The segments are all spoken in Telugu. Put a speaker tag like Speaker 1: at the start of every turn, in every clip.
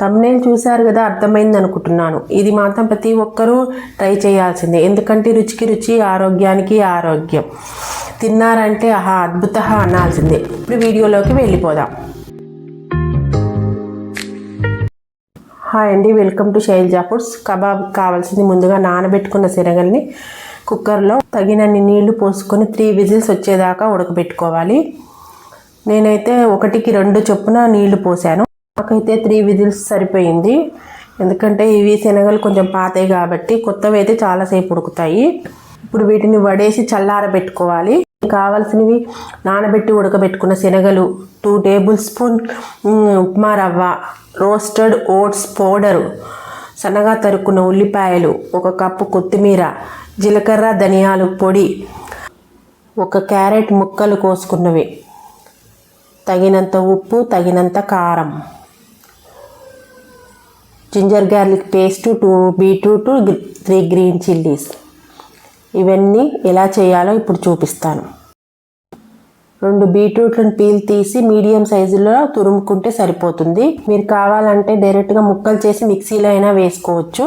Speaker 1: థంబ్నెయిల్ చూశారు కదా, అర్థమైంది అనుకుంటున్నాను. ఇది మాత్రం ప్రతి ఒక్కరూ ట్రై చేయాల్సిందే. ఎందుకంటే రుచికి రుచి, ఆరోగ్యానికి ఆరోగ్యం. తిన్నారంటే ఆహా అద్భుత అనాల్సిందే. ఇప్పుడు వీడియోలోకి వెళ్ళిపోదాం. హాయ్ అండి, welcome to Shailaja foods. Kebab కావాల్సింది ముందుగా నానబెట్టుకున్న శనగల్ని కుక్కర్లో తగినన్ని నీళ్లు పోసుకొని 3 విజిల్స్ వచ్చేదాకా ఉడకబెట్టుకోవాలి. నేనైతే 1కి 2 చొప్పున నీళ్లు పోసాను. నాకైతే 3 విజిల్స్ సరిపోయింది. ఎందుకంటే ఇవి శనగలు కొంచెం పాతాయి కాబట్టి, కొత్తవి అయితే చాలాసేపు ఉడుకుతాయి. ఇప్పుడు వీటిని వడేసి చల్లారబెట్టుకోవాలి. కావాల్సినవి నానబెట్టి ఉడకబెట్టుకున్న శనగలు, 2 టేబుల్ స్పూన్ ఉప్మా రవ్వ, రోస్టెడ్ ఓట్స్ పౌడరు, సన్నగా తరుక్కున్న ఉల్లిపాయలు, 1 కప్పు కొత్తిమీర, జీలకర్ర ధనియాలు పొడి, 1 క్యారెట్ ముక్కలు కోసుకున్నవి, తగినంత ఉప్పు, తగినంత కారం, ginger garlic paste, 2 beetroot, 3 green chillies. ఇవన్నీ ఎలా చేయాలో ఇప్పుడు చూపిస్తాను. 2 బీట్రూట్లను పీల్ తీసి మీడియం సైజులో తురుముకుంటే సరిపోతుంది. మీరు కావాలంటే డైరెక్ట్గా ముక్కలు చేసి మిక్సీలో అయినా వేసుకోవచ్చు,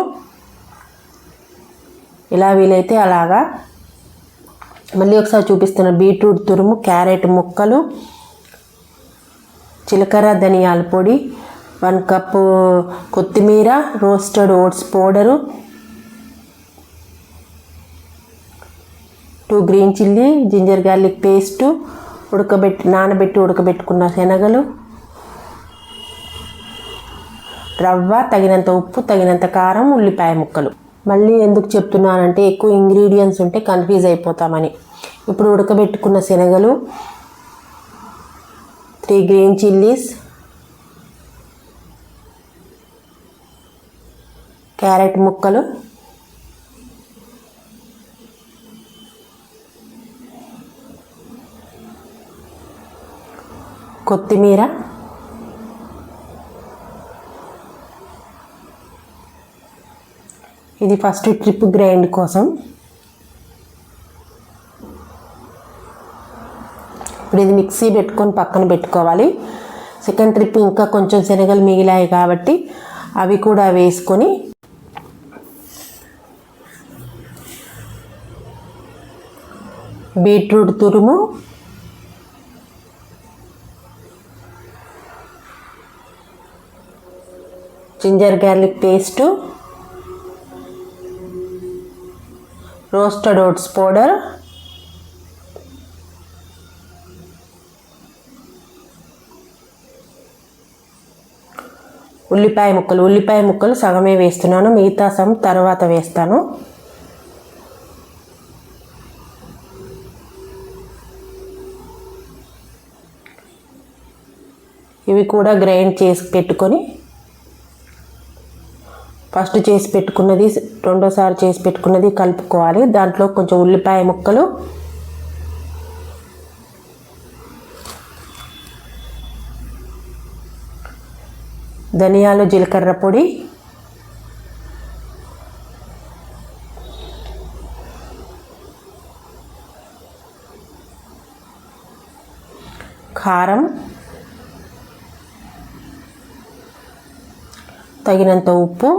Speaker 1: ఎలా వీలైతే అలాగా. మళ్ళీ ఒకసారి చూపిస్తున్న బీట్రూట్ తురుము, క్యారెట్ ముక్కలు, జీలకర్ర ధనియాల పొడి, 1 కప్పు కొత్తిమీర, roasted oats powder, 2 green chilli, ginger garlic paste, నానబెట్టి ఉడకబెట్టుకున్న శనగలు, రవ్వ, తగినంత ఉప్పు, తగినంత కారం, ఉల్లిపాయ ముక్కలు. మళ్ళీ ఎందుకు చెప్తున్నానంటే ఎక్కువ ఇంగ్రీడియంట్స్ ఉంటే కన్ఫ్యూజ్ అయిపోతామని. ఇప్పుడు ఉడకబెట్టుకున్న శనగలు, 3 గ్రీన్ చిల్లీస్, క్యారెట్ ముక్కలు, కొత్తిమీర, ఇది ఫస్ట్ ట్రిప్ గ్రైండ్ కోసం. ఇప్పుడు ఇది మిక్సీ పెట్టుకొని పక్కన పెట్టుకోవాలి. సెకండ్ ట్రిప్ ఇంకా కొంచెం శనగలు మిగిలాయి కాబట్టి అవి కూడా వేసుకొని బీట్రూట్ తురుము, ginger garlic paste, roasted oats powder, ఉల్లిపాయ ముక్కలు సగమే వేస్తున్నాను, మిగతా సగం తర్వాత వేస్తాను. ఇవి కూడా గ్రైండ్ చేసి పెట్టుకొని, ఫస్ట్ చేసి పెట్టుకున్నది రెండోసారి చేసి పెట్టుకున్నది కలుపుకోవాలి. దాంట్లో కొంచెం ఉల్లిపాయ ముక్కలు, ధనియాలు జీలకర్ర పొడి, కారం, తగినంత ఉప్పు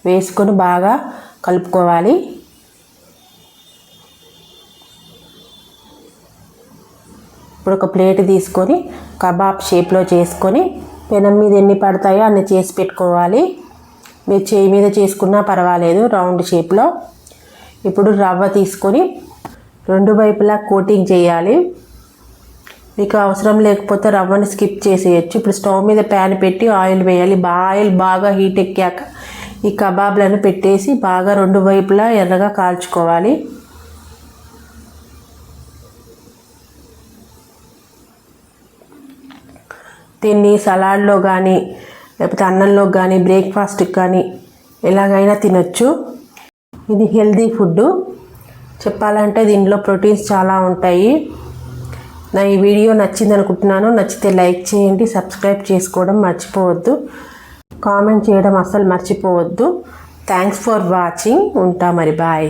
Speaker 1: వేసుకొని బాగా కలుపుకోవాలి. ఇప్పుడు ఒక ప్లేట్ తీసుకొని కబాబ్ షేప్లో చేసుకొని పెనం మీద ఎన్ని పడతాయో అన్ని చేసి పెట్టుకోవాలి. మీరు చేయి మీద చేసుకున్నా పర్వాలేదు, రౌండ్ షేప్లో. ఇప్పుడు రవ్వ తీసుకొని 2 వైపులా కోటింగ్ చేయాలి. మీకు అవసరం లేకపోతే రవ్వని స్కిప్ చేసేయచ్చు. ఇప్పుడు స్టవ్ మీద ప్యాన్ పెట్టి ఆయిల్ వేయాలి. ఆయిల్ బాగా హీట్ ఎక్కాక ఈ కబాబ్లను పెట్టేసి బాగా 2 వైపులా ఎర్రగా కాల్చుకోవాలి. దీన్ని సలాడ్లో కానీ లేకపోతే అన్నంలో కానీ బ్రేక్ఫాస్ట్కి కానీ ఎలాగైనా తినొచ్చు. ఇది హెల్దీ ఫుడ్. చెప్పాలంటే దీనిలో ప్రోటీన్స్ చాలా ఉంటాయి. నా ఈ వీడియో నచ్చింది అనుకుంటున్నాను. నచ్చితే లైక్ చేయండి, సబ్స్క్రైబ్ చేసుకోవడం మర్చిపోవద్దు, కామెంట్ చేయడం అస్సలు మర్చిపోవద్దు. Thanks for watching. ఉంటా మరి, బాయ్.